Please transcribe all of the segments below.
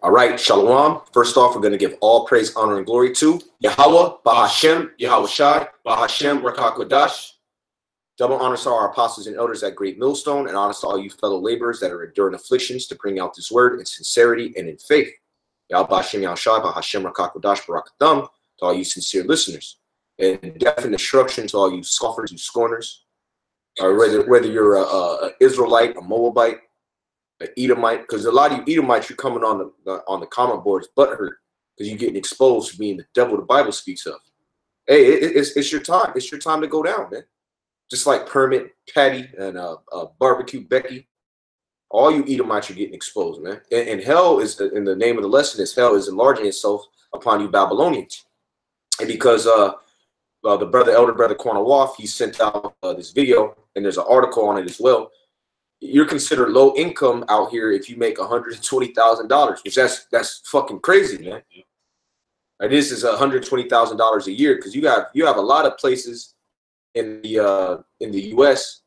All right, Shalom. First off, we're going to give all praise, honor, and glory to Yahweh, Bahashem, Yahweh Shai, Bahashem, Rakakwadash. Double honors to our apostles and elders at Great Millstone, and honors to all you fellow laborers that are enduring afflictions to bring out this word in sincerity and in faith. Yahweh Bahashem, Yahweh Shai, Bahashem, Rakakwadash, Barakatham, to all you sincere listeners. And definite instruction to all you scoffers, you scorners, or whether you're an Israelite, a Moabite, an Edomite, because a lot of you Edomites, you're coming on the comment boards butthurt because you're getting exposed for being the devil the Bible speaks of. Hey, it's your time. It's your time to go down, man. Just like Permit, Patty, and Barbecue Becky, all you Edomites are getting exposed, man. And hell is, in the name of the lesson, is hell is enlarging itself upon you Babylonians. And because the elder brother Cornwall, he sent out this video, and there's an article on it as well. You're considered low income out here if you make $120,000, which that's fucking crazy, man. And this is $120,000 a year because you have a lot of places in the U.S.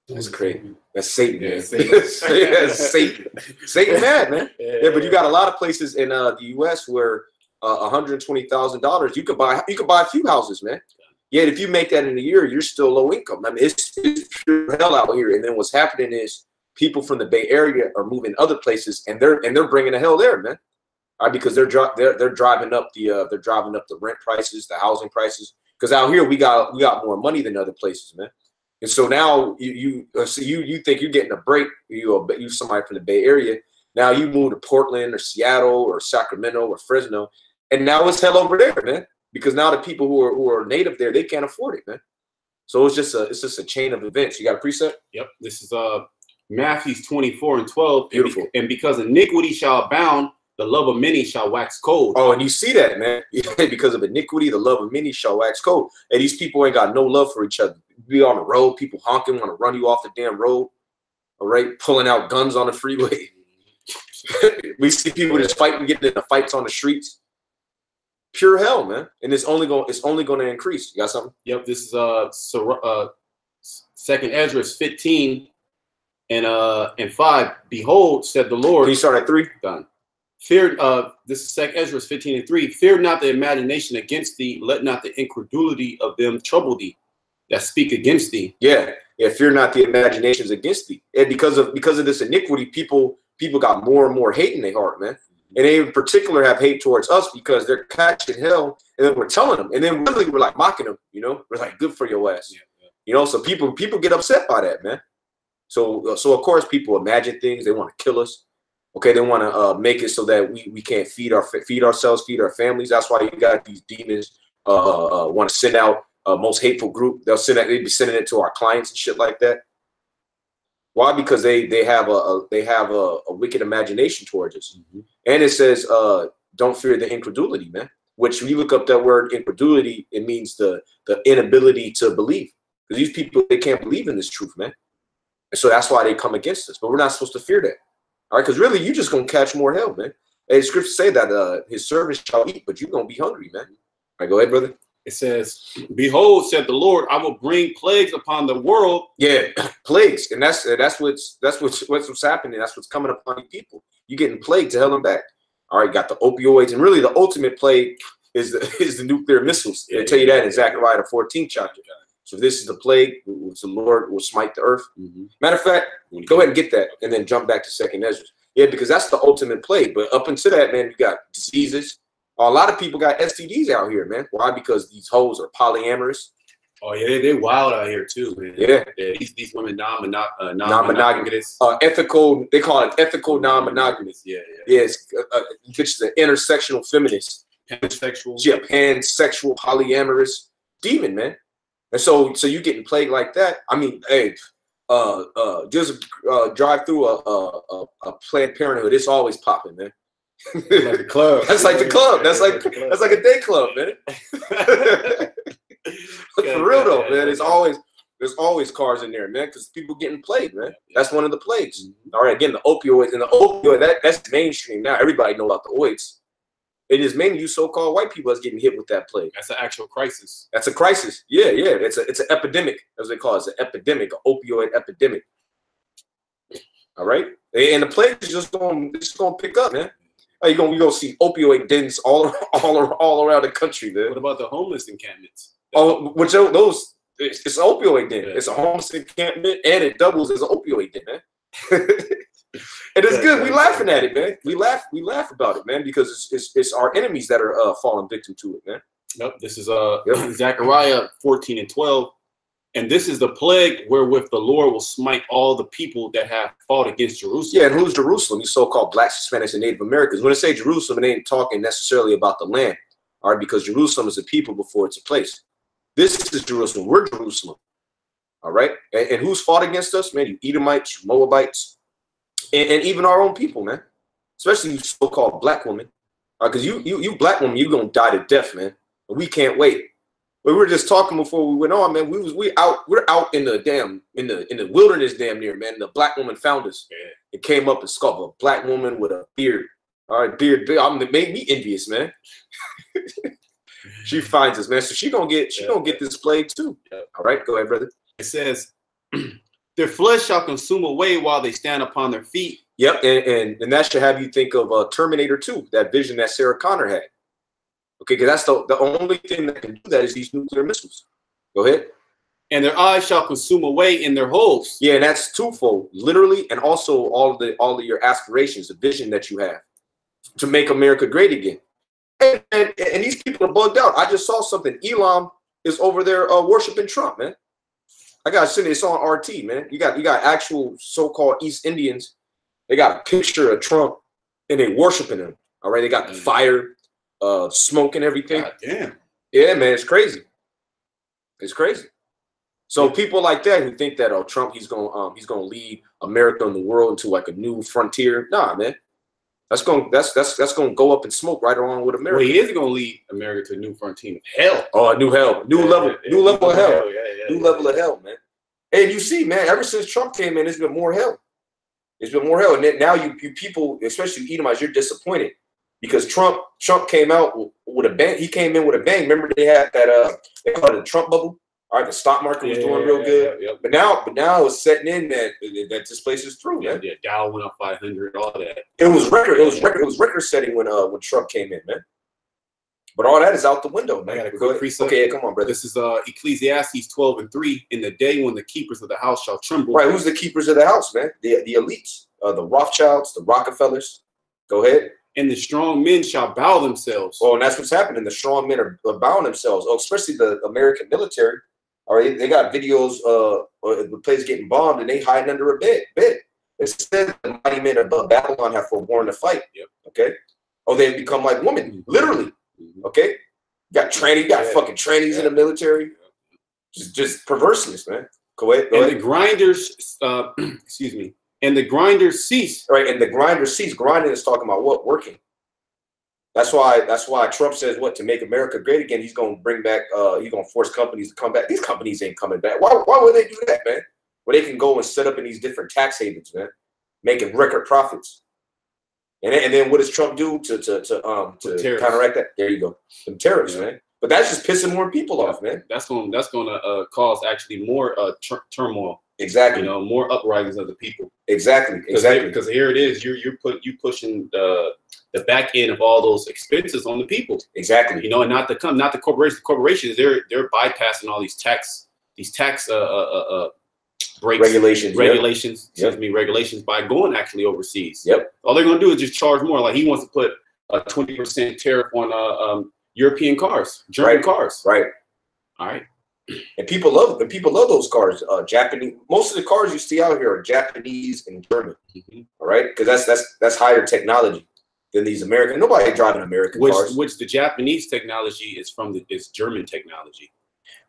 That's crazy. That's Satan, man. That's Satan. Satan mad, man. Yeah, but you got a lot of places in the U.S. where $120,000 you could buy a few houses, man. Yet if you make that in a year, you're still low income. I mean, it's pure hell out here. And then what's happening is people from the Bay Area are moving other places, and they're bringing the hell there, man. All right, because they're driving up the rent prices, the housing prices. Because out here we got more money than other places, man. And so now you think you're getting a break. You somebody from the Bay Area. Now you move to Portland or Seattle or Sacramento or Fresno, and now it's hell over there, man. Because now the people who are native there, they can't afford it, man. So it's just a chain of events. You got a precept? Yep. This is Matthew 24:12. Beautiful. And because iniquity shall abound, the love of many shall wax cold. Oh, and you see that, man. Because of iniquity, the love of many shall wax cold. And these people ain't got no love for each other. Be on the road, people honking, want to run you off the damn road. All right, pulling out guns on the freeway. We see people just fighting, getting into fights on the streets. Pure hell, man, and it's only going to increase. You got something? Yep. This is Second Ezra 15 and 5. Behold, said the Lord. Can you start at 3? Done. Fear. This is Second Ezra 15 and 3. Fear not the imagination against thee. Let not the incredulity of them trouble thee that speak against thee. Yeah. Fear not the imaginations against thee. And because of this iniquity, people got more and more hate in their heart, man. And they in particular have hate towards us because they're catching hell, and then we're telling them, and then really we're like mocking them, you know. We're like, good for your ass, you know. So people get upset by that, man. So of course people imagine things. They want to kill us. Okay, they want to make it so that we can't feed ourselves, feed our families. That's why you got these demons want to send out most hateful group. They'd be sending it to our clients and shit like that. Why? Because they have a wicked imagination towards us. Mm-hmm. And it says, don't fear the incredulity, man. Which when you look up that word incredulity, it means the inability to believe. Because these people, they can't believe in this truth, man. And so that's why they come against us. But we're not supposed to fear that. All right, because really you're just gonna catch more hell, man. Hey, scriptures say that his servants shall eat, but you're gonna be hungry, man. All right, go ahead, brother. It says, behold, said the Lord, I will bring plagues upon the world. Yeah, plagues. And that's what's happening. That's what's coming upon you people. You're getting plagued to hell and back. All right, got the opioids. And really the ultimate plague is the nuclear missiles. They tell you that in Zechariah, the 14th chapter. So this is the plague which the Lord will smite the earth. Mm-hmm. Matter of fact, go ahead and get that and then jump back to Second Ezra. Yeah, because that's the ultimate plague. But up until that, man, you got diseases. A lot of people got STDs out here, man. Why? Because these hoes are polyamorous. Oh yeah, they're wild out here too, man. Yeah, these women non-monogamous. Ethical. They call it ethical non-monogamous. Yeah. Yes, which is an intersectional feminist. Pansexual. Yeah, pansexual, polyamorous demon, man. And so you getting plagued like that. I mean, hey, just drive through a Planned Parenthood. It's always popping, man. Like the club. That's like the club. That's like a day club, man. For real though, man. There's always cars in there, man, because people getting plagued, man. That's one of the plagues. All right, again, the opioids and the opioid. That's mainstream now. Everybody know about the oids. It is mainly you so-called white people that's getting hit with that plague. That's an actual crisis. That's a crisis. Yeah. It's an epidemic, as they call it. It's an epidemic, an opioid epidemic. All right. And the plague is just going to pick up, man. You're gonna see opioid dens all around the country, man. What about the homeless encampments? Oh, which those it's an opioid den. Yeah. It's a homeless encampment, and it doubles as an opioid den, man. And it's good. We laughing at it, man. We laugh about it, man, because it's our enemies that are falling victim to it, man. Yep. This is Zechariah 14:12. And this is the plague wherewith the Lord will smite all the people that have fought against Jerusalem. Yeah, and who's Jerusalem? These so-called blacks, Hispanics, and Native Americans. When I say Jerusalem, it ain't talking necessarily about the land, all right, because Jerusalem is a people before it's a place. This is Jerusalem. We're Jerusalem, all right? And who's fought against us, man? You Edomites, you Moabites, and even our own people, man, especially you so-called black women, because you black women, you're going to die to death, man, and we can't wait. We were just talking before we went on, man. We're out in the wilderness, damn near, man. The black woman found us. Yeah. It came up and sculpted a black woman with a beard. All right, beard. It made me envious, man. She finds us, man. So she gonna get this plague too. Yeah. All right, go ahead, brother. It says, "Their flesh shall consume away while they stand upon their feet." Yep, and that should have you think of Terminator 2, that vision that Sarah Connor had. Okay, because that's the only thing that can do that is these nuclear missiles. Go ahead. And their eyes shall consume away in their holes. Yeah, and that's twofold, literally, and also all of your aspirations, the vision that you have to make America great again. And these people are bugged out. I just saw something. Elam is over there worshiping Trump, man. I gotta send it. It's on RT, man. You got actual so-called East Indians. They got a picture of Trump and they worshiping him. All right, they got the fire. Smoke and everything. God damn. Yeah, man, it's crazy. It's crazy. So people like that who think that Trump he's gonna lead America and the world into like a new frontier. Nah, man. That's gonna go up in smoke right along with America. Well, he is gonna lead America to a new frontier of hell. Oh, a new hell. New level of hell. New level of hell, man. And you see, man, ever since Trump came in, it's been more hell. It's been more hell. And then now you people, especially Edomites, you're disappointed. Because Trump came out with a bang. He came in with a bang. Remember they had that they called it the Trump bubble. All right, the stock market was doing real good. Yeah. But now it's setting in that this place is through. Yeah, yeah. Dow went up 500. All that. It was record setting when Trump came in, man. But all that is out the window, man. Okay, come on, brother. This is Ecclesiastes 12:3. In the day when the keepers of the house shall tremble. Right. Who's the keepers of the house, man? The elites, the Rothschilds, the Rockefellers. Go ahead. And the strong men shall bow themselves. Oh, and that's what's happening. The strong men are bowing themselves. Oh, especially the American military. All right, they got videos the place getting bombed and they hiding under a bed. It said the mighty men of Babylon have forborne to fight. Yep. Okay. Oh, they've become like women, literally. Okay. Got fucking trannies in the military. Just perverseness, man. Go ahead. The grinders, excuse me. And the grinders cease. Right, and the grinders cease. Grinding is talking about what? Working. That's why Trump says what? To make America great again, he's gonna bring back he's gonna force companies to come back. These companies ain't coming back. Why would they do that, man? Where they can go and set up in these different tax havens, man, making record profits. And then what does Trump do to counteract that? There you go. Some tariffs, man. But that's just pissing more people off, man. That's gonna cause actually more turmoil. Exactly. You know, more uprisings of the people. Exactly. Because here it is. You pushing the back end of all those expenses on the people. Exactly. You know, and not the corporations. Corporations, they're bypassing all these tax breaks, regulations. Regulations by going actually overseas. Yep. All they're gonna do is just charge more. Like he wants to put a 20% tariff on European cars, German cars. Right. All right. And people love those cars. Japanese. Most of the cars you see out here are Japanese and German. All right, because that's higher technology than these American. Nobody driving American cars. Which the Japanese technology is from is German technology.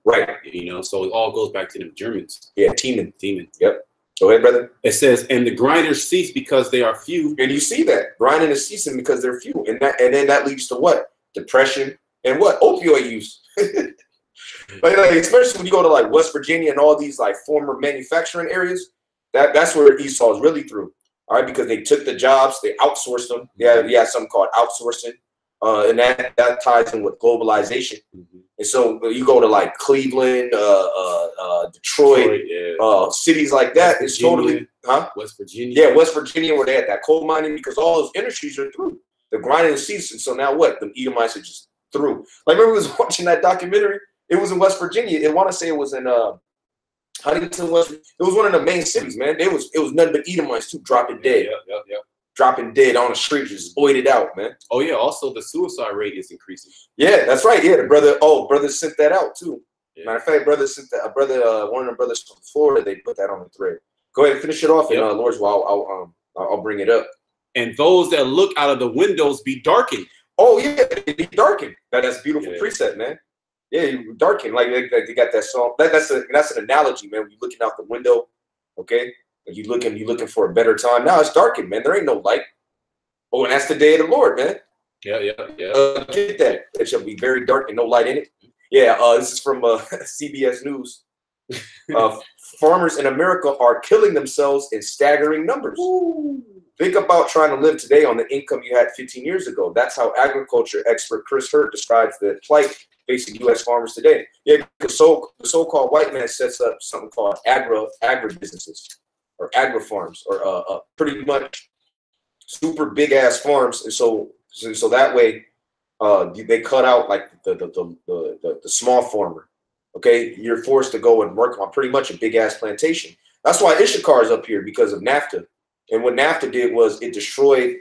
Right. You know, so it all goes back to them Germans. Yeah, teaming. Yep. Go ahead, brother. It says, and the grinders cease because they are few. And you see that grinding is ceasing because they're few, and then that leads to what? Depression and what? Opioid use. Like, especially when you go to like West Virginia and all these like former manufacturing areas, that's where Esau is really through. All right, because they took the jobs, they outsourced them. Yeah, something called outsourcing, and that ties in with globalization. And so you go to like Cleveland, Detroit, cities like that. It's totally, West Virginia. Yeah, West Virginia, where they had that coal mining, because all those industries are through. The grinding the ceased. And so now what? The Edomites are just through. Like, remember we was watching that documentary? It was in West Virginia. I want to say it was in Huntington, West. It was one of the main cities, man. It was nothing but Edomites too, dropping dead. Yep. Dropping dead on the street, just oiled it out, man. Oh yeah. Also, the suicide rate is increasing. Yeah, that's right. Yeah, the brother sent that out too. Yeah. Matter of fact, brother sent that. One of the brothers from Florida, they put that on the thread. Go ahead and finish it off, and Lord's will I'll bring it up. And those that look out of the windows be darkened. Oh yeah, they be darkened. That's a beautiful precept, man. Yeah, you darken like they got that song. That's an analogy, man. When you're looking out the window, okay. You looking for a better time. Now it's darkened, man. There ain't no light. Oh, and that's the day of the Lord, man. Yeah. Get that. It shall be very dark and no light in it. Yeah. This is from CBS News. Farmers in America are killing themselves in staggering numbers. Ooh. Think about trying to live today on the income you had 15 years ago. That's how agriculture expert Chris Hurt describes the plight facing U.S. farmers today. Yeah, the so-called white man sets up something called agribusinesses. Or agri farms, or pretty much super big ass farms, and so that way, they cut out like the small farmer. Okay, you're forced to go and work on pretty much a big ass plantation. That's why Issachar is up here, because of NAFTA. And what NAFTA did was it destroyed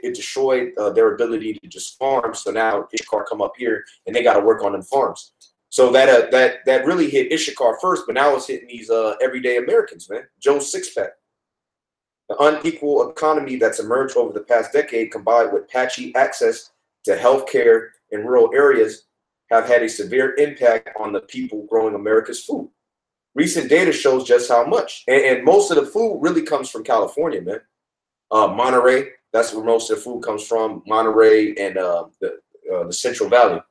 their ability to just farm. So now Issachar come up here and they got to work on them farms. So that really hit Issachar first, but now it's hitting these everyday Americans, man. Joe's six-pack. The unequal economy that's emerged over the past decade, combined with patchy access to healthcare in rural areas, have had a severe impact on the people growing America's food. Recent data shows just how much. And most of the food really comes from California, man. Monterey, that's where most of the food comes from. Monterey and the Central Valley.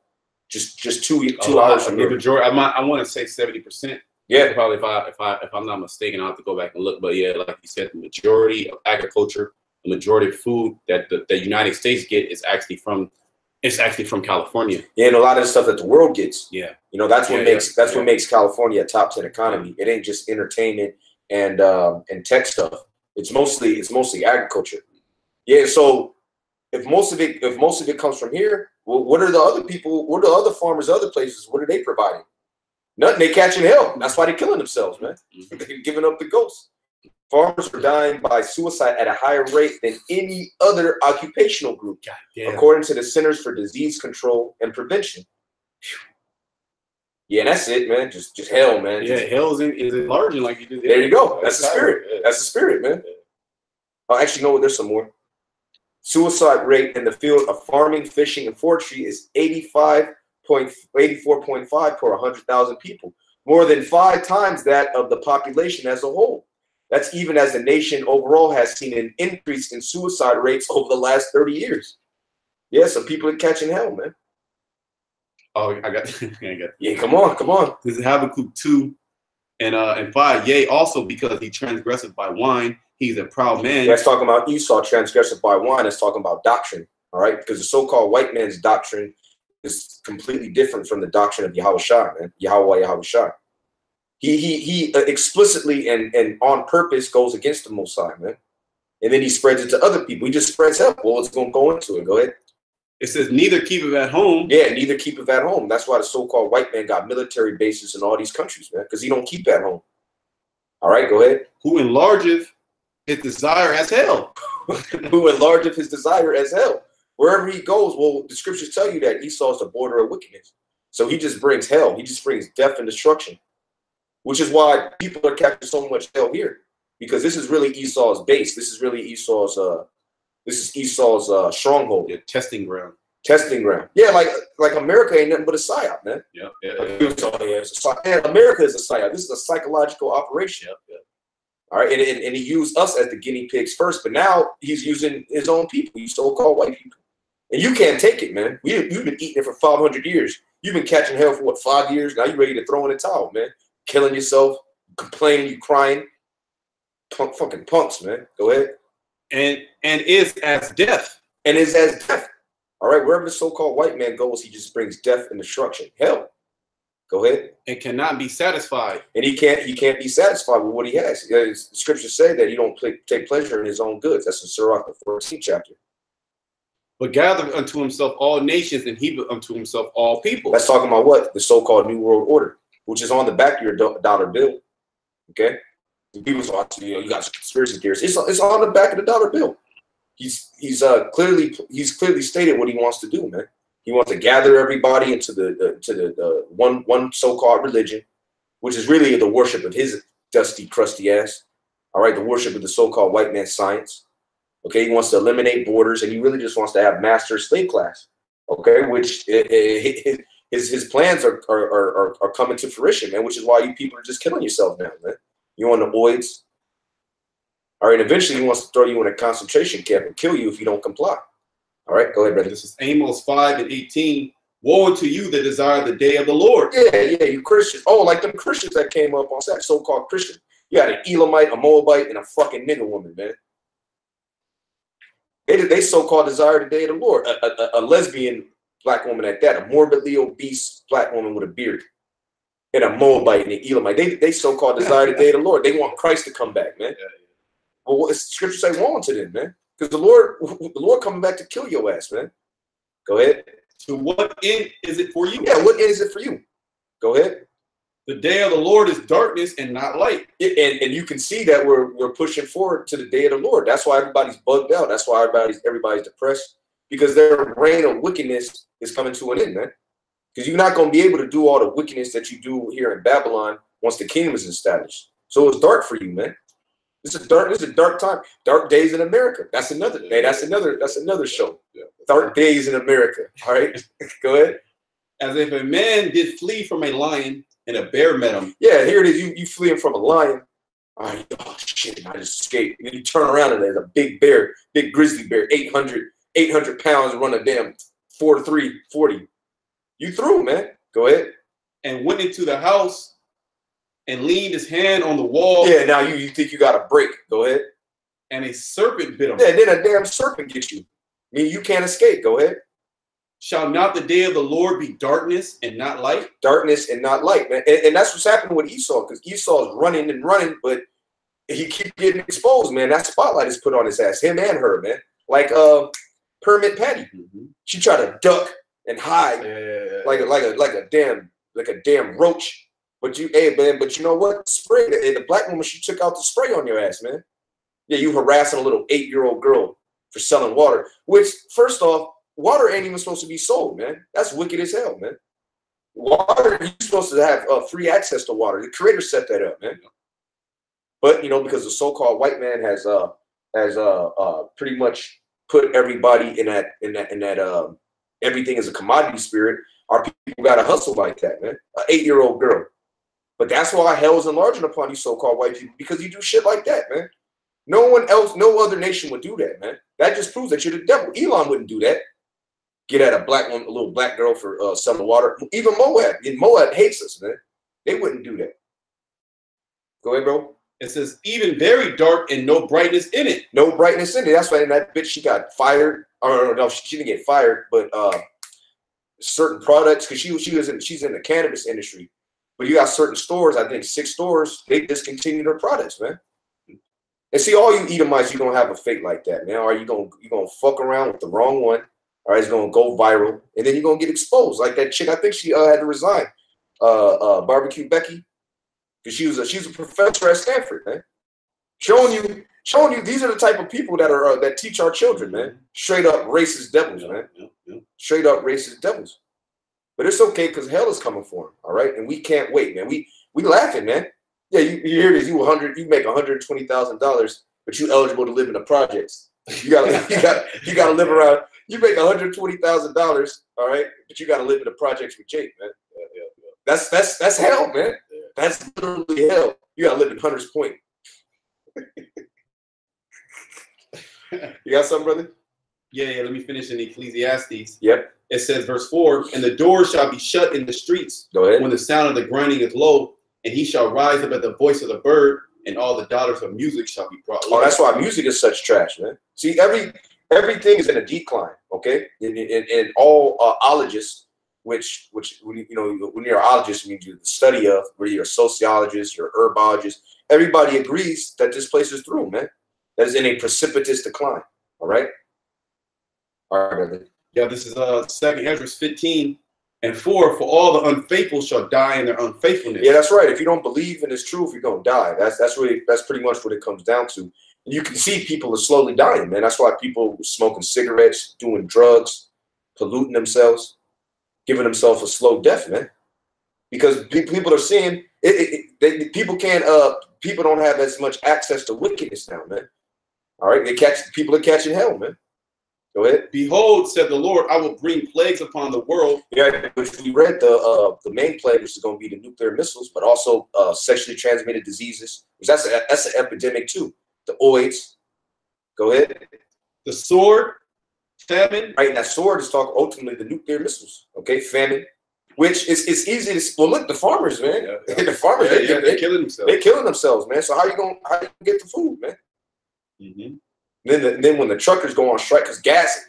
Just two hours from here. I want to say 70%. Yeah, probably if I'm not mistaken, I'll have to go back and look. But yeah, like you said, the majority of agriculture, the majority of food that the United States get is actually from California. Yeah, and a lot of the stuff that the world gets. Yeah, you know, that's what makes California a top 10 economy. It ain't just entertainment and tech stuff. It's mostly agriculture. Yeah, so if most of it comes from here, well, what are the other people? What are the other farmers, other places? What are they providing? Nothing. They catching hell. That's why they're killing themselves, man. They're giving up the ghost. Farmers are dying by suicide at a higher rate than any other occupational group, according to the Centers for Disease Control and Prevention. Yeah, and that's it, man. Just hell, man. Yeah, hell is enlarging, like you did. There you go. That's the spirit. That's the spirit, man. Oh, actually, no, there's some more. Suicide rate in the field of farming, fishing, and forestry is 84.5 per 100,000 people, more than 5 times that of the population as a whole. That's even as the nation overall has seen an increase in suicide rates over the last 30 years. Yeah, so people are catching hell, man. Oh, I got Yeah, come on. This is Habakkuk 2 and 5. Yea, also because he transgresseth by wine, he's a proud man. That's talking about Esau transgresseth by wine. That's talking about doctrine, all right? Because the so-called white man's doctrine is completely different from the doctrine of Yahushua, man. Yahushua. He explicitly and on purpose goes against the Most High, man. And then he spreads it to other people. He just spreads help. Well, it's going to go into it. Go ahead. It says, neither keepeth at home. Yeah, neither keepeth at home. That's why the so-called white man got military bases in all these countries, man, because he don't keep at home. All right, go ahead. Who enlargeth his desire as hell. Who enlargeth his desire as hell. Wherever he goes, well, the scriptures tell you that Esau is the border of wickedness. So he just brings hell. He just brings death and destruction, which is why people are catching so much hell here, because this is really Esau's base. This is really Esau's stronghold. Yeah, testing ground. Testing ground. Yeah, like America ain't nothing but a psyop, man. Yeah. America is a psyop. This is a psychological operation. Yeah. All right, and he used us as the guinea pigs first, but now he's using his own people, you so-called white people. And you can't take it, man. You've been eating it for 500 years. You've been catching hell for, what, 5 years? Now you're ready to throw in the towel, man. Killing yourself, complaining, you crying. Fucking punks, man. Go ahead. And is as death. And is as death. All right, wherever the so-called white man goes, he just brings death and destruction. Hell. Go ahead. And cannot be satisfied. And he can't be satisfied with what he has. The scriptures say that he don't take pleasure in his own goods. That's in Sirach, the 14th chapter. But gather unto himself all nations, and heap unto himself all people. That's talking about what? The so-called New World Order, which is on the back of your dollar bill. Okay? People say, you got conspiracy theories. It's on the back of the dollar bill. He's clearly stated what he wants to do, man. He wants to gather everybody into the one so-called religion, which is really the worship of his dusty, crusty ass. All right, the worship of the so-called white man science. Okay, he wants to eliminate borders, and he really just wants to have master slave class. Okay, which his plans are coming to fruition, man. Which is why you people are just killing yourself now, man. You're on the oids. All right, eventually he wants to throw you in a concentration camp and kill you if you don't comply. All right, go ahead, brother. This is Amos 5:18. Woe unto you that desire the day of the Lord. Yeah, you Christians. Oh, like them Christians that came up on that so-called Christian. You had an Elamite, a Moabite, and a fucking nigger woman, man. They so-called desire the day of the Lord. A lesbian black woman at that, a morbidly obese black woman with a beard, and a Moabite and an Elamite. They so-called desire the day of the Lord. They want Christ to come back, man. Well, what does Scripture say? Woe unto them, man. Because the Lord coming back to kill your ass, man. Go ahead. To what end is it for you? Yeah, what end is it for you? Go ahead. The day of the Lord is darkness and not light. And you can see that we're pushing forward to the day of the Lord. That's why everybody's bugged out. That's why everybody's depressed, because their reign of wickedness is coming to an end, man. Because you're not going to be able to do all the wickedness that you do here in Babylon once the kingdom is established. So it's dark for you, man. This is a dark time. Dark days in America. That's another day. That's another show. Yeah. Dark days in America. All right. Go ahead. As if a man did flee from a lion and a bear met him. Yeah, here it is. You fleeing from a lion. All right. Oh shit! I just escaped. And you turn around and there's a big bear, big grizzly bear, 800 pounds, run a damn 4-3 40. You through, man. Go ahead. And went into the house and leaned his hand on the wall. Yeah, now you think you got a break. Go ahead. And a serpent bit him. Yeah, then a damn serpent gets you. I mean, you can't escape. Go ahead. Shall not the day of the Lord be darkness and not light? Darkness and not light, man. And that's what's happening with Esau, because Esau is running and running, but he keeps getting exposed, man. That spotlight is put on his ass, him and her, man. Like Permit Patty. Mm-hmm. She tried to duck and hide like a damn roach. But you know what? Spray. The black woman, she took out the spray on your ass, man. Yeah, you harassing a little 8-year-old girl for selling water. Which, first off, water ain't even supposed to be sold, man. That's wicked as hell, man. Water, you're supposed to have free access to water. The Creator set that up, man. But because the so-called white man has pretty much put everybody in that everything is a commodity spirit. Our people gotta hustle like that, man. An 8-year-old girl. But that's why hell is enlarging upon you so-called white people, because you do shit like that, man. No one else, no other nation would do that, man. That just proves that you're the devil. Elon wouldn't do that. Get at a little black girl for selling water. Even Moab. Moab hates us, man. They wouldn't do that. Go ahead, bro. It says, even very dark and no brightness in it. No brightness in it. That's why that bitch, she got fired. Or no, she didn't get fired, but certain products, because she's in the cannabis industry. But you got certain stores, I think 6 stores, they discontinued their products, man. And see, all you Edomites, you don't have a fate like that, man. Or you gonna fuck around with the wrong one. All right, it's gonna go viral, and then you're gonna get exposed. Like that chick, I think she had to resign. Barbecue Becky, because she was a professor at Stanford, man. Showing you these are the type of people that teach our children, man. Straight up racist devils, man. Straight up racist devils. But it's okay, because hell is coming for them, all right? And we can't wait, man. We laughing, man. Yeah, you hear this, you make $120,000, but you eligible to live in the projects. You gotta live around, you make $120,000, all right, but you gotta live in the projects with Jake, man. That's hell, man. That's literally hell. You gotta live in Hunter's Point. You got something, brother? Yeah, let me finish in Ecclesiastes. Yep. It says, verse 4, and the doors shall be shut in the streets. Go ahead. When the sound of the grinding is low, and he shall rise up at the voice of the bird, and all the daughters of music shall be brought low. Oh, that's why music is such trash, man. See, everything is in a decline, okay? And all ologists which you know, when you're a geologist means you the study of, whether you're a sociologist, you're a herbologist, everybody agrees that this place is through, man. That is in a precipitous decline. All right. All right, brother. Yeah, this is 2nd Ezra 15:4. For all the unfaithful shall die in their unfaithfulness. Yeah, that's right. If you don't believe in this truth, you're gonna die. That's pretty much what it comes down to. And you can see people are slowly dying, man. That's why people smoking cigarettes, doing drugs, polluting themselves, giving themselves a slow death, man. Because people are seeing people don't have as much access to wickedness now, man. All right, people are catching hell, man. Go ahead. Behold, said the Lord, I will bring plagues upon the world. Yeah, which we read the main plague, which is going to be the nuclear missiles, but also sexually transmitted diseases. That's an epidemic too. The OIDs. Go ahead. The sword, famine. Right, and that sword is talking ultimately the nuclear missiles. Okay, famine. Which is easy to look, the farmers, man. Yeah. The farmers, they're killing themselves. They're killing themselves, man. So how you gonna get the food, man? Mm-hmm. Then when the truckers go on strike, because gas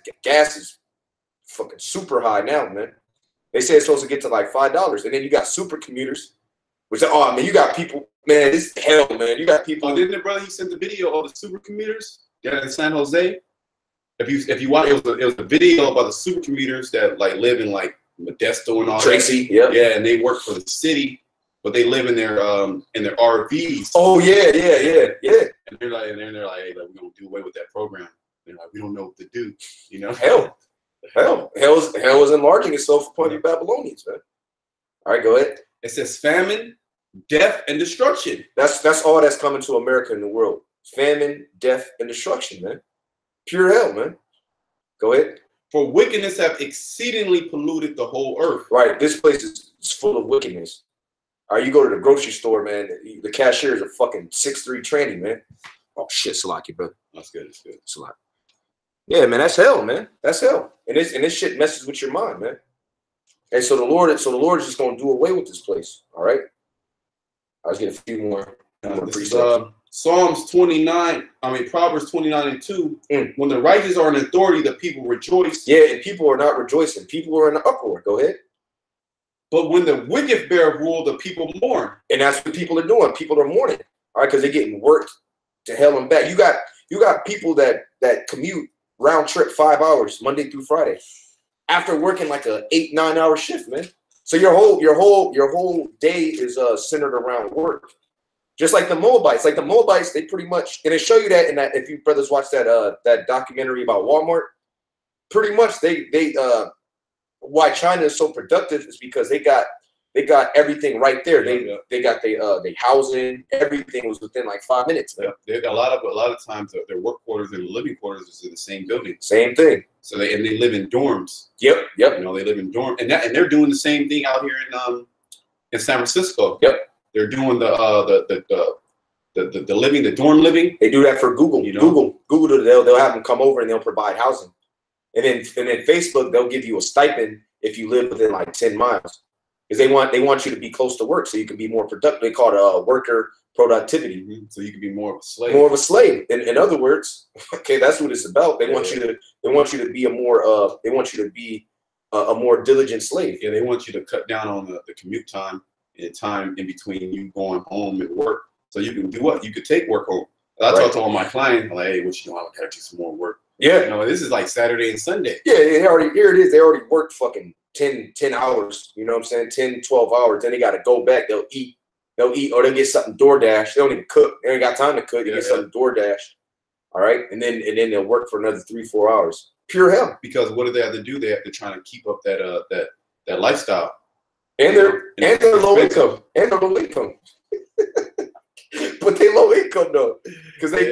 is fucking super high now, man. They say it's supposed to get to like $5, and then you got super commuters, which man, you got people, man. This is hell, man. You got people. Oh, didn't the brother he sent the video of the super commuters down in San Jose? If you watch, it was a video about the super commuters that like live in like Modesto and all Tracy, that. Yeah, and they work for the city, but they live in their RVs. Oh yeah. And they're like, hey, we're gonna do away with that program. They're like, we don't know what to do, you know. Hell is enlarging itself upon you Babylonians, man. All right, go ahead. It says famine, death, and destruction. That's all that's coming to America and the world. Famine, death, and destruction, man. Pure hell, man. Go ahead. For wickedness have exceedingly polluted the whole earth. Right. This place is full of wickedness. All right, you go to the grocery store, man. The cashier is a fucking 6'3" tranny, man. Oh shit, Salaki, brother. That's good. That's good. Salaki. Yeah, man, that's hell, man. That's hell. And this shit messes with your mind, man. And so the Lord is just gonna do away with this place. All right. I was getting a few more. This is, Proverbs 29:2. When the righteous are in authority, the people rejoice. Yeah, and people are not rejoicing. People are in an uproar. Go ahead. But when the wicked bear rule, the people mourn. And that's what people are doing. People are mourning. All right, because they're getting worked to hell and back. You got people that commute round trip 5 hours Monday through Friday after working like a 8-9 hour shift, man. So your whole day is centered around work. Just like the Moabites. Like the Moabites, they pretty much, and they show you that in that, if you brothers watch that documentary about Walmart, pretty much they why China is so productive is because they got everything right there. They got the housing, everything was within like 5 minutes. Man. Yeah, they got a lot of times their work quarters and living quarters is in the same building. Same thing. So they live in dorms. Yep. You know, they live in dorms, and they're doing the same thing out here in San Francisco. Yep. They're doing the dorm living. They do that for Google. You know? Google. They'll have them come over and they'll provide housing. And then Facebook, they'll give you a stipend if you live within like 10 miles, because they want you to be close to work so you can be more productive. They call it worker productivity. Mm-hmm. So you can be more of a slave. More of a slave. In other words, okay, that's what it's about. They want you to be a more diligent slave. Yeah, they want you to cut down on the commute time and time in between you going home and work, so you can do what? You could take work home. I talk to all my clients, like, hey, what you doing? I gotta do some more work. Yeah. You know, this is like Saturday and Sunday. Yeah, here it is. They already worked fucking 10 hours, you know what I'm saying? 10, 12 hours. Then they got to go back. They'll eat, or they'll get something DoorDash. They don't even cook. They ain't got time to cook. They get something DoorDash. All right. And then they'll work for another 3-4 hours. Pure hell. Because what do they have to do? They have to try to keep up that lifestyle. And they're low income. And they're low income. But they low income though. Because they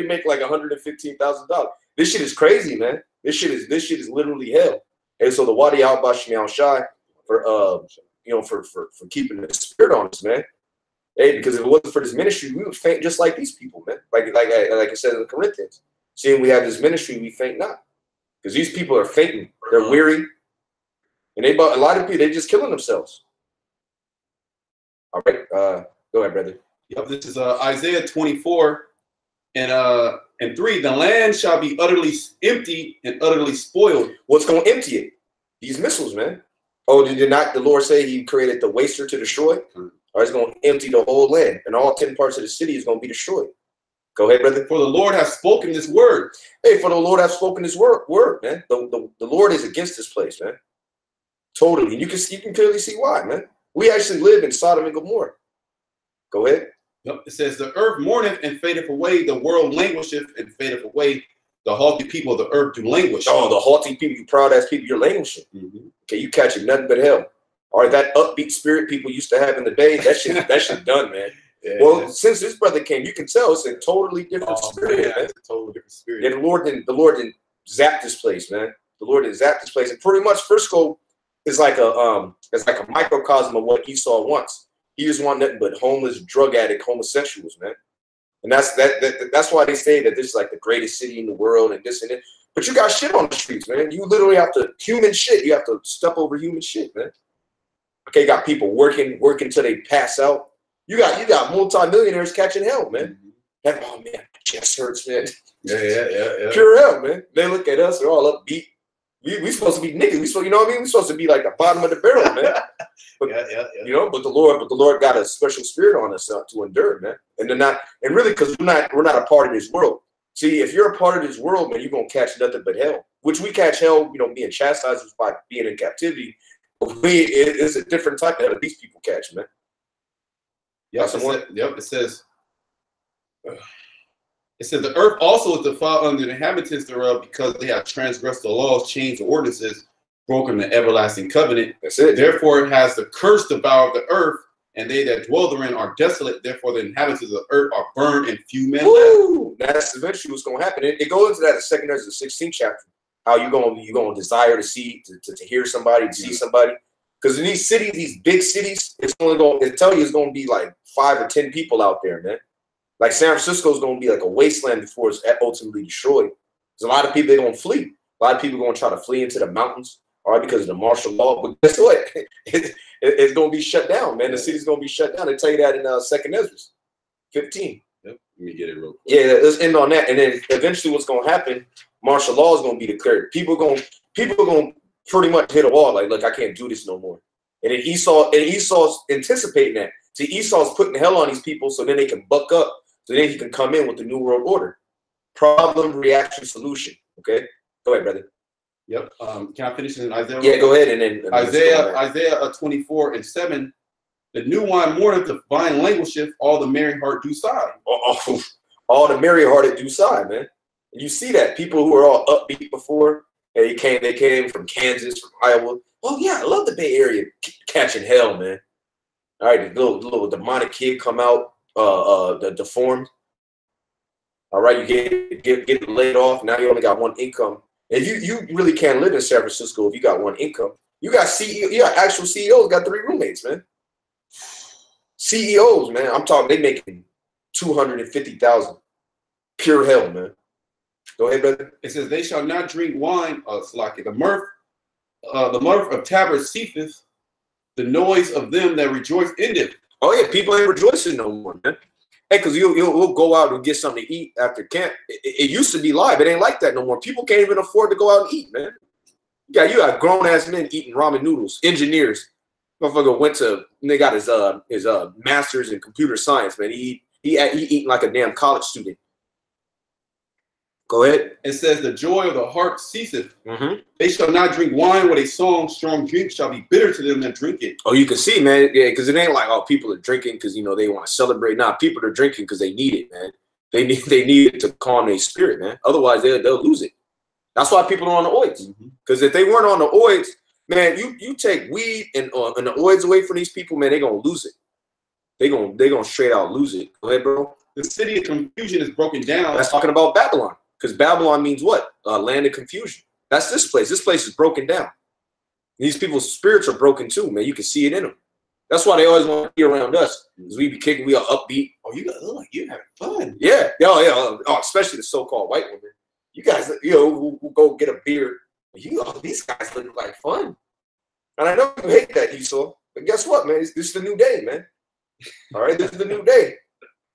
make like $115,000. This shit is crazy, man. This shit is literally hell. And so the Wadi Al Bashmi Shai for keeping the spirit on us, man. Hey, because if it wasn't for this ministry, we would faint just like these people, man. Like I said in the Corinthians. Seeing we have this ministry, we faint not. Because these people are fainting. They're weary. And a lot of people, they're just killing themselves. All right. Go ahead, brother. Yep, this is Isaiah 24 and 3. The land shall be utterly empty and utterly spoiled. What's going to empty it? These missiles, man. Oh, did not the Lord say he created the waster to destroy? Or he's going to empty the whole land, and all 10 parts of the city is going to be destroyed. Go ahead, brother. For the Lord has spoken this word. Hey, for the Lord has spoken this word, man. The Lord is against this place, man. Totally. You can clearly see why, man. We actually live in Sodom and Gomorrah. Go ahead. Yep. It says, the earth mourneth and fadeth away, the world languisheth and fadeth away. The haughty people of the earth do languish. Oh, the haughty people, you proud ass people, you're languishing. Okay, you catching nothing but hell. All right, that upbeat spirit people used to have in the day, that shit done, man. Yeah, well, since this brother came, you can tell it's a totally different spirit, man. It's a totally different spirit. Yeah, the Lord didn't zap this place, man. The Lord didn't zap this place, and pretty much Frisco is like a microcosm of what Esau wants. He just want nothing but homeless, drug addict, homosexuals, man. And that's why they say that this is like the greatest city in the world and this and that. But you got shit on the streets, man. You literally have to human shit. You have to step over human shit, man. Okay, you got people working till they pass out. You got multi-millionaires catching hell, man. Oh man, my chest hurts, man. Yeah. Pure hell, man. They look at us, they're all upbeat. We supposed to be niggas. We supposed, you know what I mean? We supposed to be like the bottom of the barrel, man. But, you know, but the Lord got a special spirit on us to endure, man. And really, because we're not a part of this world. See, if you're a part of this world, man, you're gonna catch nothing but hell. Which we catch hell, you know, being chastised by being in captivity. But it's a different type of hell that these people catch, man. It says the earth also is defiled under the inhabitants thereof, because they have transgressed the laws, changed the ordinances, broken the everlasting covenant. That's it. Therefore it has the curse devoured the earth, and they that dwell therein are desolate. Therefore the inhabitants of the earth are burned, and few men left. That's eventually what's going to happen. It goes into that in 2 Ezra 16th chapter. How you gonna desire to see, to hear somebody, to see somebody. Because in these cities, these big cities, it's only going to tell you it's going to be like 5 or 10 people out there, man. Like San Francisco is going to be like a wasteland before it's ultimately destroyed. There's a lot of people they're going to flee. A lot of people are going to try to flee into the mountains, all right, because of the martial law. But guess what? It's going to be shut down, man. The city's going to be shut down. They tell you that in 2 Ezra 15. Yep. Let me get it real quick. Yeah, let's end on that. And then eventually, what's going to happen? Martial law is going to be declared. People are going to pretty much hit a wall. Like, look, I can't do this no more. And then Esau's anticipating that. See, Esau's putting hell on these people so then they can buck up. So then he can come in with the New World Order. Problem, reaction, solution. Okay? Go ahead, brother. Yep. Can I finish in Isaiah? Yeah, go ahead. And then Isaiah 24:7. The new wine mourneth, the vine languisheth, all the merry heart do sigh. All the merry hearted do sigh, man. And you see that. People who were all upbeat before, they came from Kansas, from Iowa. Oh yeah, I love the Bay Area catching hell, man. All right, the little demonic kid come out, the deformed. All right, you get laid off. Now you only got one income, and you really can't live in San Francisco if you got one income. You got actual CEOs got 3 roommates, man. CEOs, man. I'm talking they making $250,000. Pure hell, man. Go ahead, brother. It says they shall not drink wine. The mirth of tabrets ceaseth, the noise of them that rejoice endeth. Oh yeah, people ain't rejoicing no more, man. Hey, because you'll go out and get something to eat after camp. It used to be live. It ain't like that no more. People can't even afford to go out and eat, man. You got grown ass men eating ramen noodles. Engineers, motherfucker they got his master's in computer science, man. He eating like a damn college student. Go ahead. It says the joy of the heart ceaseth. They shall not drink wine with a song. Strong drink shall be bitter to them that drink it. Oh, you can see, man. Yeah, because it ain't like, oh, people are drinking because, you know, they want to celebrate. Nah, people are drinking because they need it, man. They need it to calm their spirit, man. Otherwise, they'll lose it. That's why people are on the oids. Because if they weren't on the oids, man, you take weed and the oids away from these people, man, they're going to lose it. They're gonna straight out lose it. Go ahead, bro. The city of confusion is broken down. That's talking about Babylon. Because Babylon means what? Land of confusion. That's this place. This place is broken down. These people's spirits are broken too, man. You can see it in them. That's why they always want to be around us. Because we be kicking, we are upbeat. Oh, you guys look like you're having fun. Yeah. Oh, especially the so-called white women. You guys, we'll go get a beer. These guys look like fun. And I know you hate that, Esau. But guess what, man? This is the new day, man. All right, this is the new day.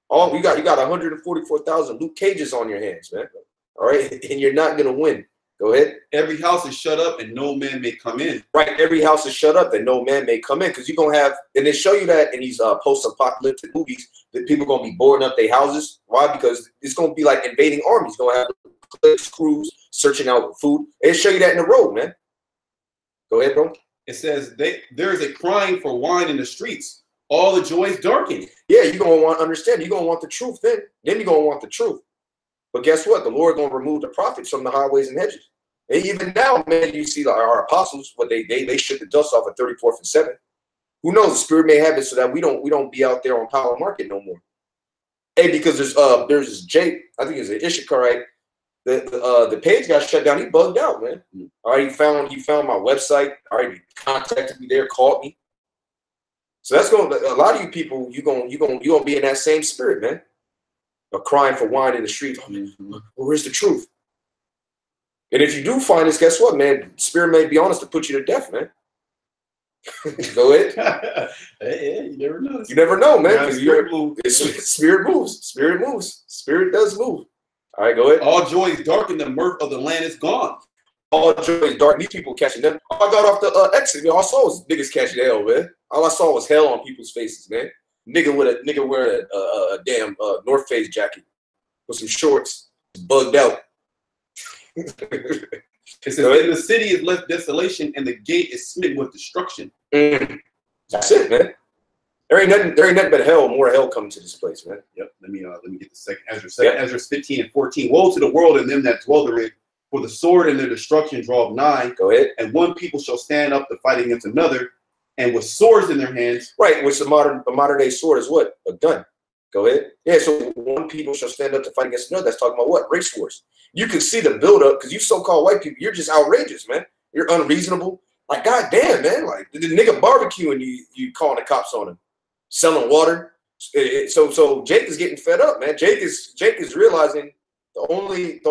Oh, you got 144,000 Luke Cages on your hands, man. All right, and you're not gonna win. Go ahead. Every house is shut up and no man may come in. Right. Every house is shut up that no man may come in. Because you're going to have, and they show you that in these post-apocalyptic movies, that people are going to be boarding up their houses. Why? Because it's going to be like invading armies. Going to have crews searching out food. They show you that in the road, man. Go ahead, bro. It says there is a crying for wine in the streets. All the joy is darkened. Yeah, you're going to want to understand. You're going to want the truth then. Then you're going to want the truth. But guess what? The Lord going to remove the prophets from the highways and hedges. And even now, man, you see our apostles, what they shook the dust off at 34th and 7th. Who knows? The Spirit may have it so that we don't be out there on Power Market no more. Hey, because there's this Jake, I think it's an Issacharite. The page got shut down. He bugged out, man. All right, he found my website. All right, he contacted me there, called me. So that's going. A lot of you people, you're gonna be in that same spirit, man. Of crying for wine in the street. Well, where's the truth? And if you do find this, guess what, man? Spirit may be honest to put you to death, man. Go ahead. Hey, you never know. You never know, man. Because Spirit moves. Spirit moves. Spirit moves. Spirit does move. All right, go ahead. All joy is dark and the mirth of the land is gone. All joy is dark. These people catching them. I got off the exit. All I saw was niggas catching hell, man. All I saw was hell on people's faces, man. Nigga wearing a damn North Face jacket with some shorts, bugged out. It says, and the city is left desolation, and the gate is smitten with destruction. That's it, man. There ain't nothing but hell. More hell coming to this place, man. Yep. Let me get the second Ezra. Ezra 15 and 14. Woe to the world and them that dwell therein, for the sword and their destruction draw nigh. Go ahead. And one people shall stand up to fight against another, and with swords in their hands. Right. Which the modern day sword is what? A gun. Go ahead. Yeah. So one people shall stand up to fight against another. That's talking about what? Race wars. You can see the buildup because you so-called white people, you're just outrageous, man. You're unreasonable. Like, goddamn, man. Like the nigga barbecuing, you calling the cops on him, selling water. So Jake is getting fed up, man. Jake is realizing the only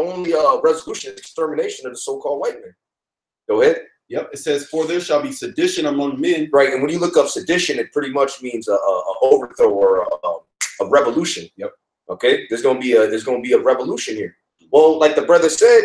resolution is extermination of the so-called white man. Go ahead. Yep. It says, for there shall be sedition among men. Right. And when you look up sedition, it pretty much means a overthrow or a revolution. Yep. Okay. There's gonna be a revolution here. Well, like the brother said,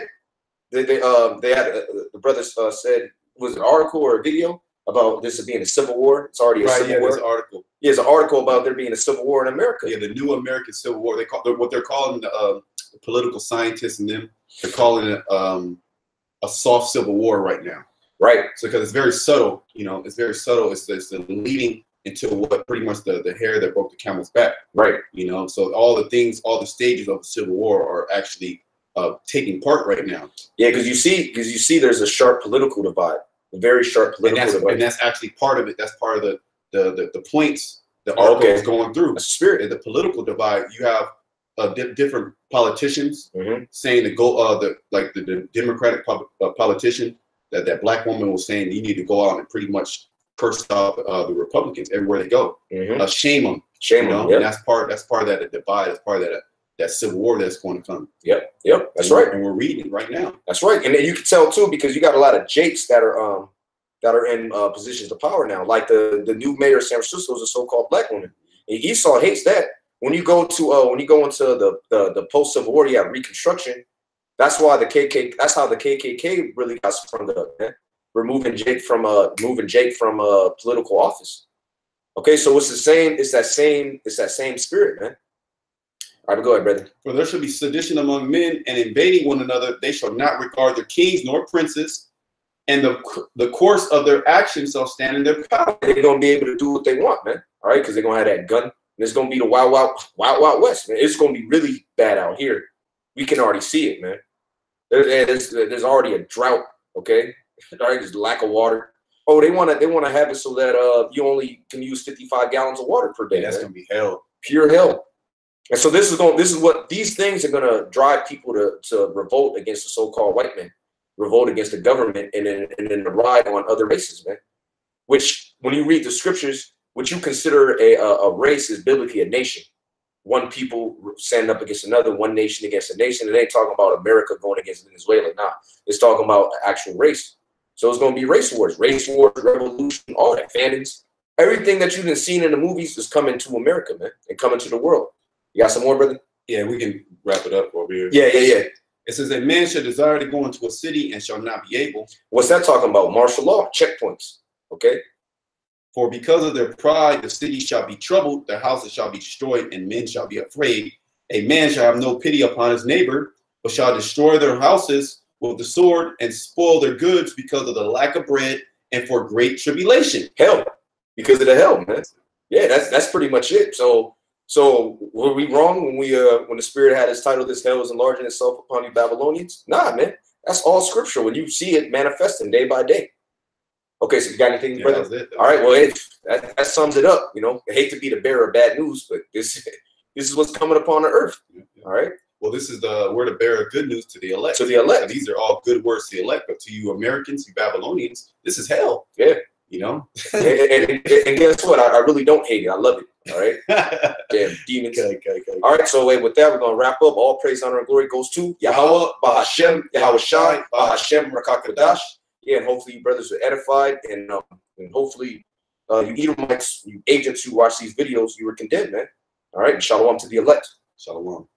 the brothers said, was it an article or a video about this being a civil war? It's already a civil war. There's an article. Yeah, there's an article about there being a civil war in America. Yeah, the new American Civil War. What they're calling the political scientists and them. They're calling it a soft civil war right now. Right. So because it's very subtle, it's very subtle. It's leading into what pretty much the hair that broke the camel's back. Right. So all the stages of the Civil War are actually taking part right now. Yeah, because you see there's a sharp political divide, a very sharp political divide. And that's actually part of it. That's part of the points the article is going through. The spirit. In the political divide, you have different politicians saying the Democratic politician that black woman was saying you need to go out and pretty much curse out the Republicans everywhere they go. Shame them. Shame them. Yep. And that's part of that divide. That's part of that civil war that's going to come. Yep. That's right. And we're reading it right now. That's right. And you can tell too because you got a lot of Jakes that are in positions of power now. Like the new mayor of San Francisco is a so-called black woman. And Esau hates that. When you go into the post-Civil War, you have Reconstruction. That's why the KKK. That's how the KKK really got sprung up, man. Removing Jake from political office. Okay, so it's the same. It's that same spirit, man. All right, go ahead, brother. For there shall be sedition among men, and invading one another, they shall not regard their kings nor princes, and the course of their actions shall stand in their power. They're gonna be able to do what they want, man. All right, because they're gonna have that gun. And it's gonna be the wild west, man. It's gonna be really bad out here. We can already see it, man. There's already a drought. Okay, all right, there's lack of water. Oh, they wanna have it so that you only can use 55 gallons of water per day. That's man. Gonna be hell, pure hell. And so this is what these things are gonna drive people to revolt against the so-called white man, revolt against the government, and then ride on other races, man. Which, when you read the scriptures, what you consider a race is biblically a nation. One people standing up against another, one nation against a nation. It ain't talking about America going against Venezuela. Nah, it's talking about actual race. So it's going to be race wars, revolution, all that, famines. Everything that you've been seeing in the movies is coming to America, man, and coming to the world. You got some more, brother? Yeah, we can wrap it up over here. Yeah. It says, a man shall desire to go into a city and shall not be able. What's that talking about? Martial law, checkpoints. Okay. For because of their pride, the city shall be troubled, their houses shall be destroyed, and men shall be afraid. A man shall have no pity upon his neighbor, but shall destroy their houses with the sword and spoil their goods because of the lack of bread and for great tribulation. Hell, because of the hell, man. Yeah, that's pretty much it. So were we wrong when the Spirit had his title, "This hell is enlarging itself upon you, Babylonians"? Nah, man. That's all scriptural when you see it manifesting day by day. Okay, so you got anything, brother? That's it. All right, well, that sums it up. You know, I hate to be the bearer of bad news, but this is what's coming upon the earth. All right. Well, this is we're the bearer of good news to the elect. To the elect. And these are all good words to the elect, but to you Americans, you Babylonians, this is hell. Yeah. You know? and guess what? I really don't hate it. I love it. All right. Damn demons. Okay. All right. So with that, we're gonna wrap up. All praise, honor, and glory goes to Yahweh, Bahashem, Yahweh Shai, Bahashem, Rakakadash. Yeah, and hopefully you brothers are edified, and hopefully you Edomites, you agents who watch these videos, you were condemned, man. All right. And shalom to the elect. Shalom.